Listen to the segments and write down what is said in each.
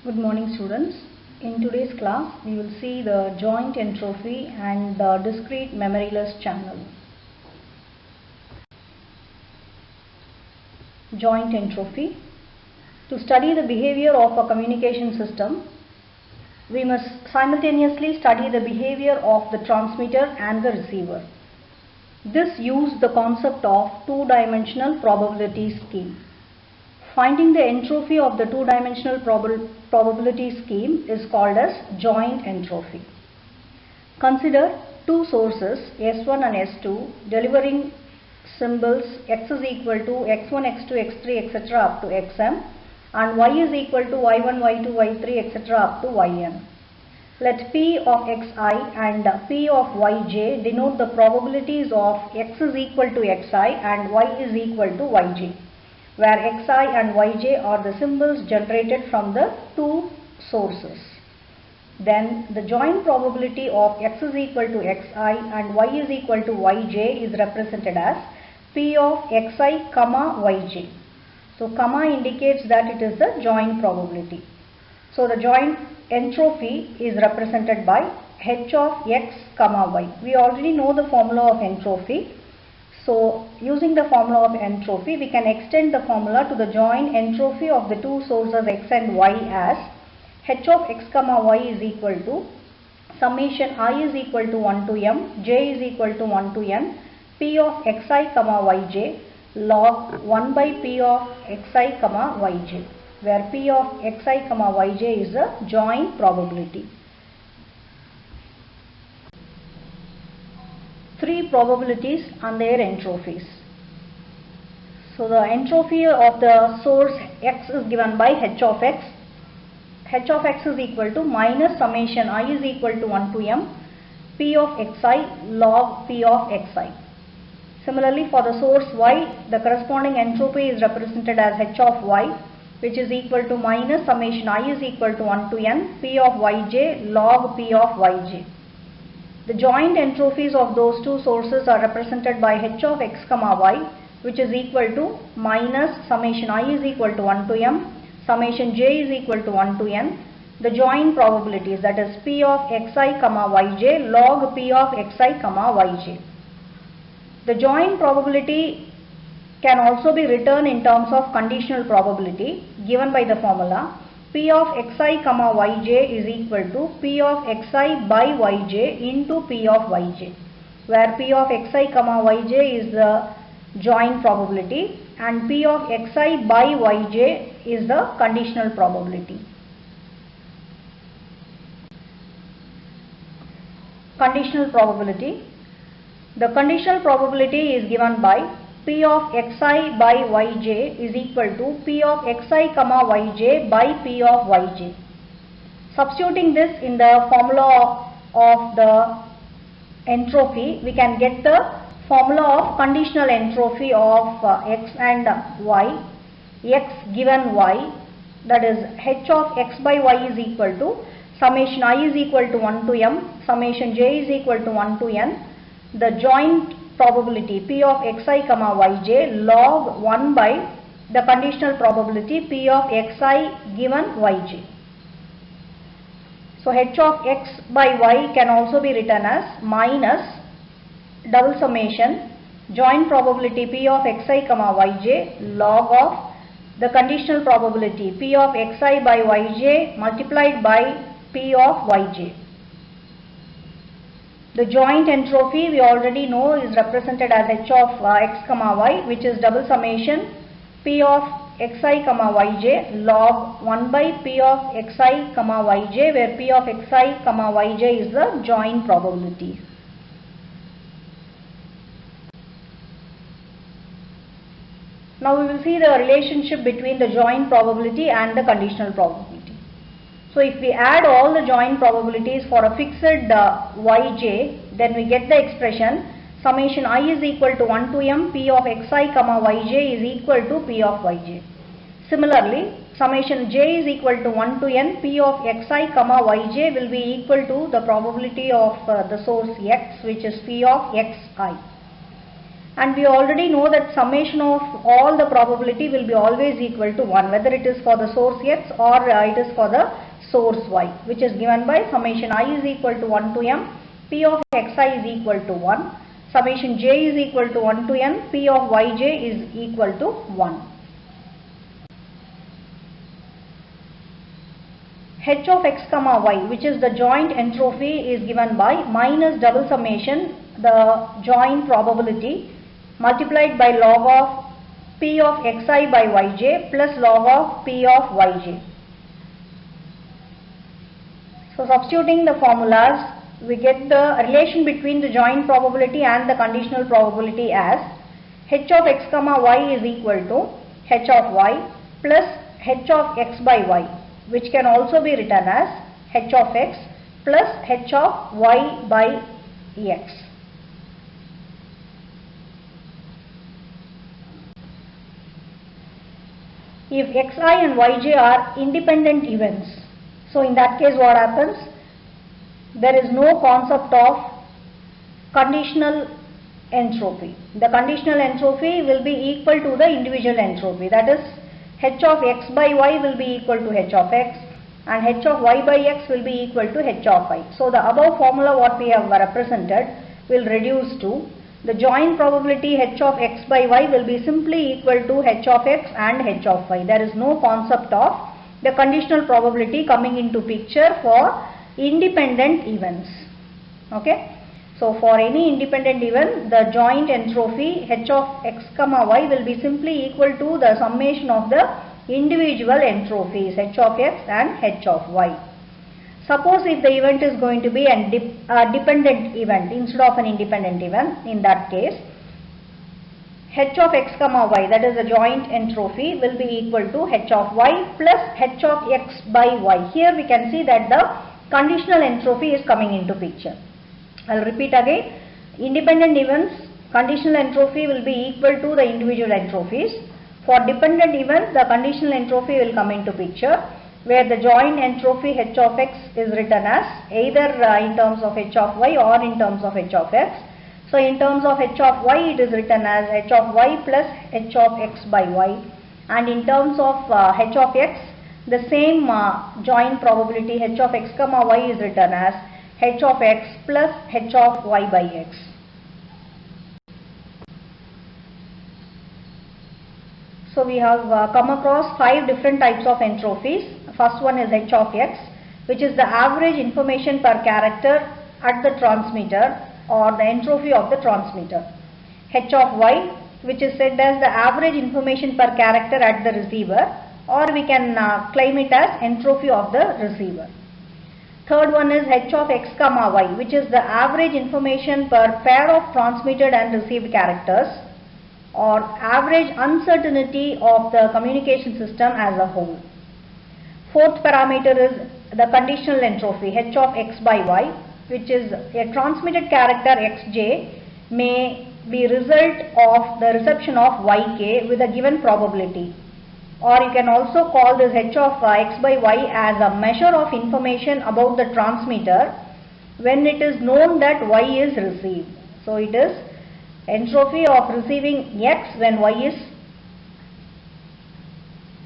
Good morning, students. In today's class, we will see the joint entropy and the discrete memoryless channel. Joint entropy. To study the behavior of a communication system, we must simultaneously study the behavior of the transmitter and the receiver. This uses the concept of two-dimensional probability scheme. Finding the entropy of the two-dimensional probability scheme is called as joint entropy. Consider two sources S1 and S2 delivering symbols x is equal to x1, x2, x3, etc. up to xm, and y is equal to y1, y2, y3, etc. up to yn. Let p of xi and p of yj denote the probabilities of x is equal to xi and y is equal to yj, where xi and yj are the symbols generated from the two sources. Then the joint probability of x is equal to xi and y is equal to yj is represented as p of xi comma yj. So comma indicates that it is the joint probability. So the joint entropy is represented by h of x comma y. We already know the formula of entropy. So using the formula of entropy, we can extend the formula to the joint entropy of the two sources x and y as h of x comma y is equal to summation I is equal to 1 to m, j is equal to 1 to n, p of xi comma yj log 1 by p of xi comma yj, where p of xi comma yj is a joint probability. Three probabilities and their entrophies. So the entropy of the source x is given by h of x. H of x is equal to minus summation I is equal to 1 to m, p of xi log p of xi. Similarly, for the source y, the corresponding entropy is represented as h of y, which is equal to minus summation I is equal to 1 to n, p of yj log p of yj. The joint entrophies of those two sources are represented by h of x comma y, which is equal to minus summation I is equal to 1 to m, summation j is equal to 1 to n. The joint probabilities, that is p of xi comma yj log p of xi comma yj. The joint probability can also be written in terms of conditional probability given by the formula p of xi comma yj is equal to p of xi by yj into p of yj, where p of xi comma yj is the joint probability and p of xi by yj is the conditional probability. Conditional probability. The conditional probability is given by p of xi by yj is equal to p of xi comma yj by p of yj. Substituting this in the formula of the entropy, we can get the formula of conditional entropy of x and y. X given y, that is h of x by y is equal to summation I is equal to 1 to m, summation j is equal to 1 to n. The joint probability p of xi comma yj log 1 by the conditional probability p of xi given yj. So h of x by y can also be written as minus double summation joint probability p of xi comma yj log of the conditional probability p of xi by yj multiplied by p of yj. The joint entropy we already know is represented as h of x comma y, which is double summation p of xi comma yj log 1 by p of xi comma yj, where p of xi comma yj is the joint probability. Now we will see the relationship between the joint probability and the conditional probability. So if we add all the joint probabilities for a fixed yj, then we get the expression summation I is equal to 1 to m p of xi comma yj is equal to p of yj. Similarly, summation j is equal to 1 to n p of xi comma yj will be equal to the probability of the source x, which is p of xi. And we already know that summation of all the probability will be always equal to 1, whether it is for the source x or it is for the source y, which is given by summation I is equal to 1 to m, p of xi is equal to 1, summation j is equal to 1 to n, p of yj is equal to 1. H of x comma y, which is the joint entropy, is given by minus double summation the joint probability multiplied by log of p of xi by yj plus log of p of yj. So substituting the formulas, we get the relation between the joint probability and the conditional probability as h of x comma y is equal to h of y plus h of x by y, which can also be written as h of x plus h of y by x. If xi and yj are independent events, so in that case what happens? There is no concept of conditional entropy. The conditional entropy will be equal to the individual entropy, that is h of x by y will be equal to h of x and h of y by x will be equal to h of y. So the above formula what we have represented will reduce to the joint probability h of x by y will be simply equal to h of x and h of y. There is no concept of the conditional probability coming into picture for independent events. Okay. So for any independent event, the joint entropy h of x comma y will be simply equal to the summation of the individual entrophies h of x and h of y. Suppose if the event is going to be a dependent event instead of an independent event, in that case h of x comma y, that is the joint entropy, will be equal to h of y plus h of x by y. Here we can see that the conditional entropy is coming into picture. I will repeat again. Independent events, conditional entropy will be equal to the individual entrophies. For dependent events, the conditional entropy will come into picture, where the joint entropy h of x is written as either in terms of h of y or in terms of h of x. So in terms of h of y, it is written as h of y plus h of x by y, and in terms of h of x, the same joint probability h of x comma y is written as h of x plus h of y by x. So we have come across 5 different types of entrophies. First one is h of x, which is the average information per character at the transmitter or the entropy of the transmitter. H of y, which is said as the average information per character at the receiver, or we can claim it as entropy of the receiver. Third one is h of x comma y, which is the average information per pair of transmitted and received characters, or average uncertainty of the communication system as a whole. Fourth parameter is the conditional entropy h of x by y, which is a transmitted character xj may be result of the reception of yk with a given probability, or you can also call this h of x by y as a measure of information about the transmitter when it is known that y is received. So it is entropy of receiving x when y is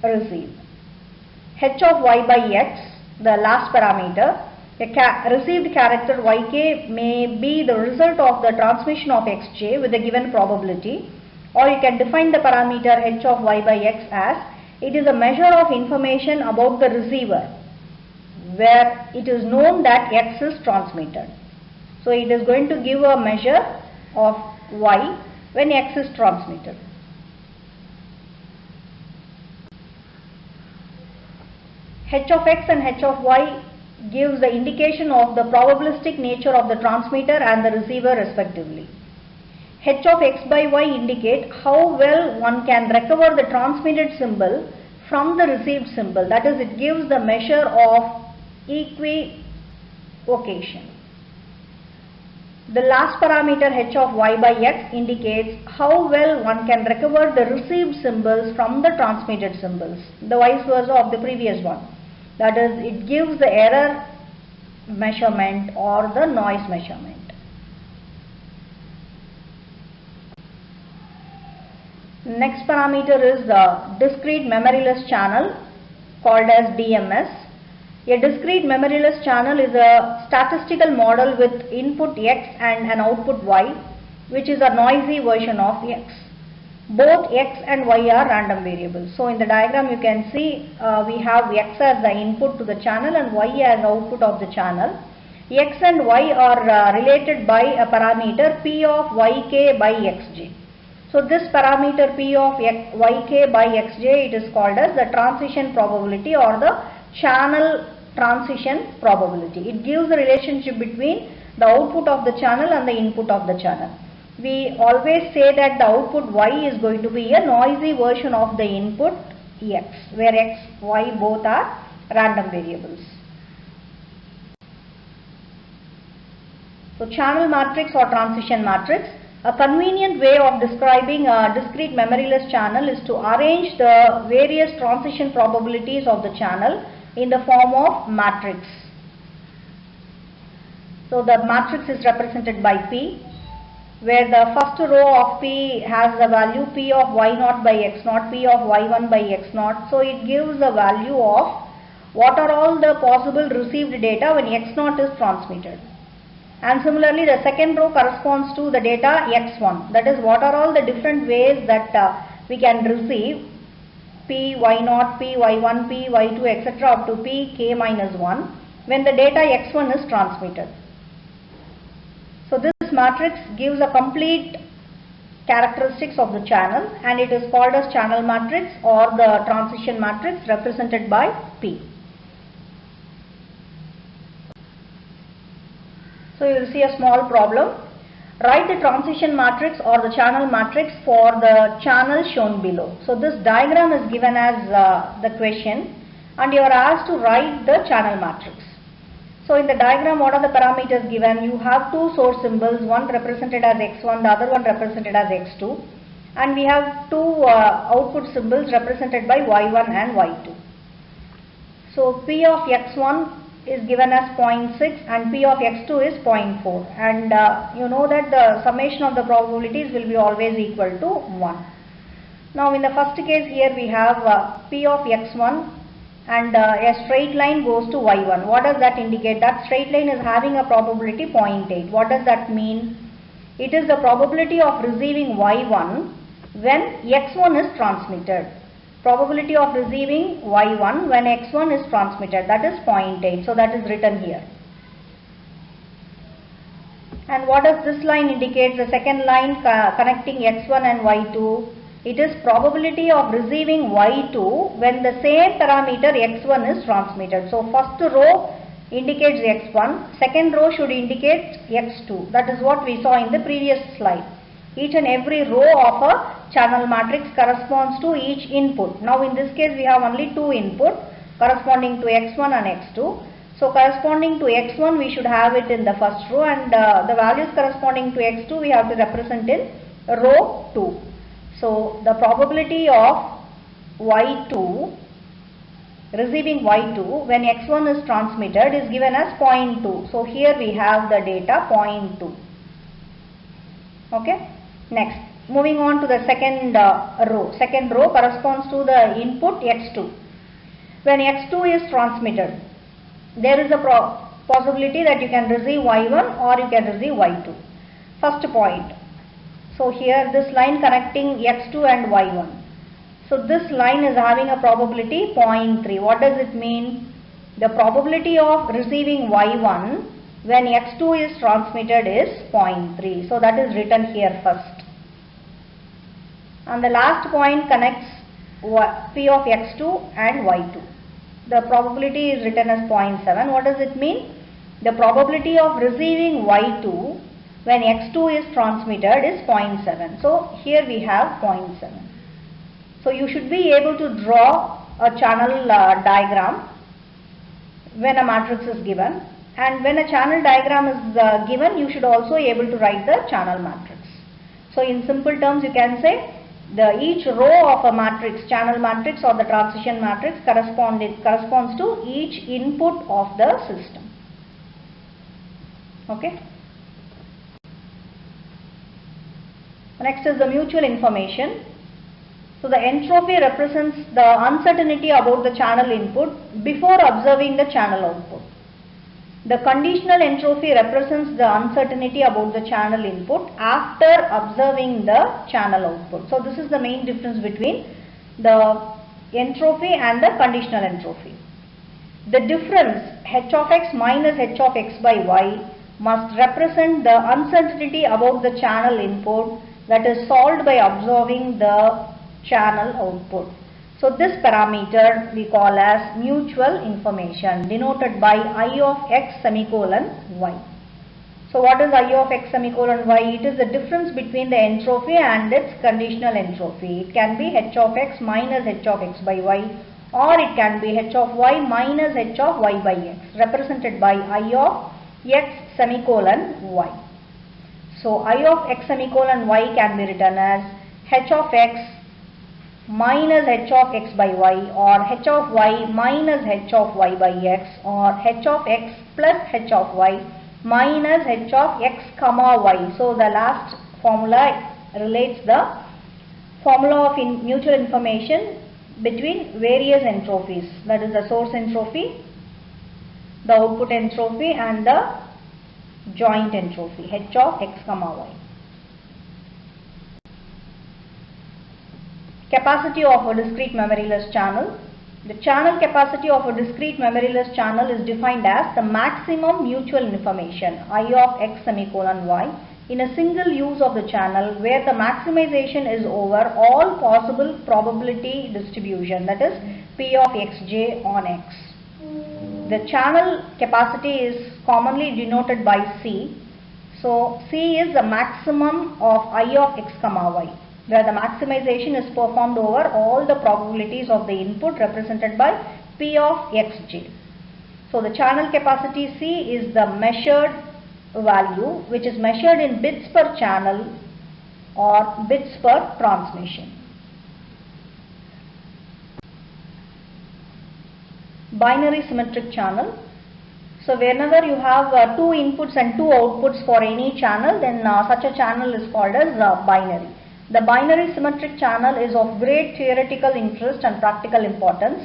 received. H of y by x, the last parameter, a received character yk may be the result of the transmission of xj with a given probability, or you can define the parameter h of y by x as it is a measure of information about the receiver where it is known that x is transmitted. So it is going to give a measure of y when x is transmitted. H of x and h of y gives the indication of the probabilistic nature of the transmitter and the receiver respectively. H of x by y indicate how well one can recover the transmitted symbol from the received symbol, that is, it gives the measure of equivocation. The last parameter h of y by x indicates how well one can recover the received symbols from the transmitted symbols, the vice versa of the previous one. That is, it gives the error measurement or the noise measurement. Next parameter is the discrete memoryless channel called as DMS. A discrete memoryless channel is a statistical model with input X and an output Y, which is a noisy version of X. Both X and Y are random variables. So in the diagram you can see we have X as the input to the channel and Y as output of the channel. X and Y are related by a parameter P of Yk by Xj. So this parameter P of Yk by Xj, it is called as the transition probability or the channel transition probability. It gives the relationship between the output of the channel and the input of the channel. We always say that the output Y is going to be a noisy version of the input X, where X, Y both are random variables. So channel matrix or transition matrix. A convenient way of describing a discrete memoryless channel is to arrange the various transition probabilities of the channel in the form of matrix. So the matrix is represented by P, where the first row of P has the value P of Y0 by X0, P of Y1 by X0. So it gives the value of what are all the possible received data when X0 is transmitted. And similarly the second row corresponds to the data X1, that is what are all the different ways that we can receive P Y0, P Y1, P Y2 etc. up to P k minus 1 when the data X1 is transmitted. So this matrix gives a complete characteristics of the channel and it is called as channel matrix or the transition matrix represented by P. So you will see a small problem. Write the transition matrix or the channel matrix for the channel shown below. So this diagram is given as the question and you are asked to write the channel matrix. So in the diagram what are the parameters given? You have two source symbols, one represented as X1, the other one represented as X2, and we have two output symbols represented by Y1 and Y2. So P of X1 is given as 0.6 and P of X2 is 0.4, and you know that the summation of the probabilities will be always equal to 1. Now in the first case here we have P of X1 and a straight line goes to Y1. What does that indicate? That straight line is having a probability 0.8. What does that mean? It is the probability of receiving Y1 when X1 is transmitted. Probability of receiving Y1 when X1 is transmitted, that is 0.8. So that is written here. And what does this line indicate? The second line connecting X1 and Y2. It is probability of receiving Y2 when the same parameter X1 is transmitted. So first row indicates X1, second row should indicate X2. That is what we saw in the previous slide. Each and every row of a channel matrix corresponds to each input. Now in this case we have only two input corresponding to X1 and X2. So corresponding to X1 we should have it in the first row, and the values corresponding to X2 we have to represent in row 2. So the probability of Y2, receiving Y2 when X1 is transmitted is given as 0.2. So here we have the data 0.2. Okay. Next, moving on to the second row. Second row corresponds to the input X2. When X2 is transmitted, there is a possibility that you can receive Y1 or you can receive Y2. First point. So here this line connecting X2 and Y1. So this line is having a probability 0.3. What does it mean? The probability of receiving Y1 when X2 is transmitted is 0.3. So that is written here first. And the last point connects P of X2 and Y2. The probability is written as 0.7. What does it mean? The probability of receiving Y2 when X2 is transmitted is 0.7. So here we have 0.7. So you should be able to draw a channel diagram when a matrix is given, and when a channel diagram is given, you should also be able to write the channel matrix. So in simple terms you can say each row of a matrix, channel matrix or the transition matrix corresponds to each input of the system. Okay. Next is the mutual information. So the entropy represents the uncertainty about the channel input before observing the channel output. The conditional entropy represents the uncertainty about the channel input after observing the channel output. So this is the main difference between the entropy and the conditional entropy. The difference h of x minus h of x by y must represent the uncertainty about the channel input that is solved by observing the channel output. So this parameter we call as mutual information, denoted by I of x semicolon y. So what is I of x semicolon y? It is the difference between the entropy and its conditional entropy. It can be h of x minus h of x by y, or it can be h of y minus h of y by x, represented by I of x semicolon y. So I of x semicolon y can be written as h of x minus h of x by y, or h of y minus h of y by x, or h of x plus h of y minus h of x comma y. So the last formula relates the formula of mutual information between various entropies, that is the source entropy, the output entropy, and the joint entropy h of x comma y. Capacity of a discrete memoryless channel. The channel capacity of a discrete memoryless channel is defined as the maximum mutual information I of x semicolon y in a single use of the channel where the maximization is over all possible probability distribution, that is P of xj on x. The channel capacity is commonly denoted by C. So C is the maximum of I of x comma y, where the maximization is performed over all the probabilities of the input, represented by P of xj. So the channel capacity C is the measured value, which is measured in bits per channel or bits per transmission. Binary symmetric channel. So whenever you have two inputs and two outputs for any channel, then such a channel is called as binary. The binary symmetric channel is of great theoretical interest and practical importance.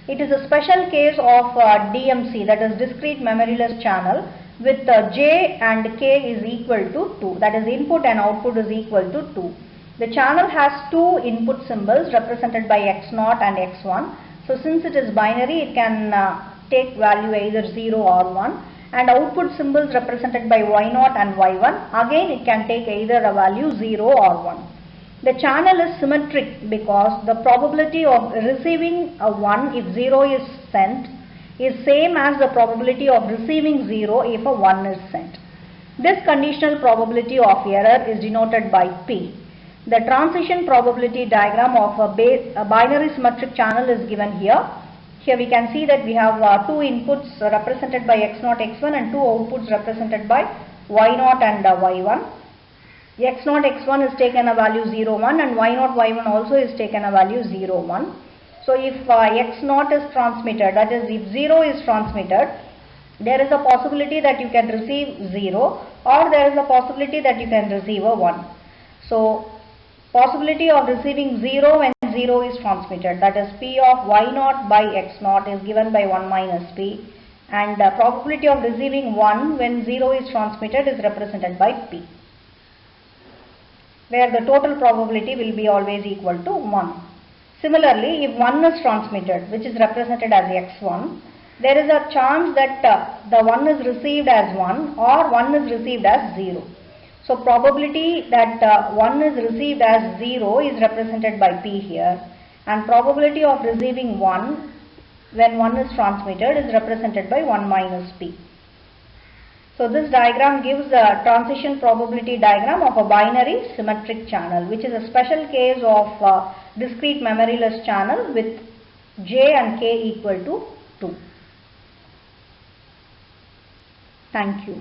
It is a special case of DMC, that is discrete memoryless channel, with J and K is equal to 2, that is input and output is equal to 2. The channel has two input symbols represented by x0 and x1. So since it is binary, it can take value either 0 or 1, and output symbols represented by y0 and y1, again it can take either a value 0 or 1. The channel is symmetric because the probability of receiving a 1 if 0 is sent is same as the probability of receiving 0 if a 1 is sent. This conditional probability of error is denoted by P. The transition probability diagram of a binary symmetric channel is given here. Here we can see that we have two inputs represented by x0, x1, and two outputs represented by y0 and y1. x0, x1 is taken a value 0, 1, and y0, y1 also is taken a value 0, 1. So if x0 is transmitted, that is if 0 is transmitted, there is a possibility that you can receive 0, or there is a possibility that you can receive a 1. So possibility of receiving 0 when 0 is transmitted, that is P of y0 by x0 is given by 1 minus P, and probability of receiving 1 when 0 is transmitted is represented by P, where the total probability will be always equal to 1. Similarly, if 1 is transmitted, which is represented as x1, there is a chance that the 1 is received as 1 or 1 is received as 0. So probability that 1 is received as 0 is represented by P here, and probability of receiving 1 when 1 is transmitted is represented by 1 minus P. So this diagram gives a transition probability diagram of a binary symmetric channel, which is a special case of discrete memoryless channel with J and K equal to 2. Thank you.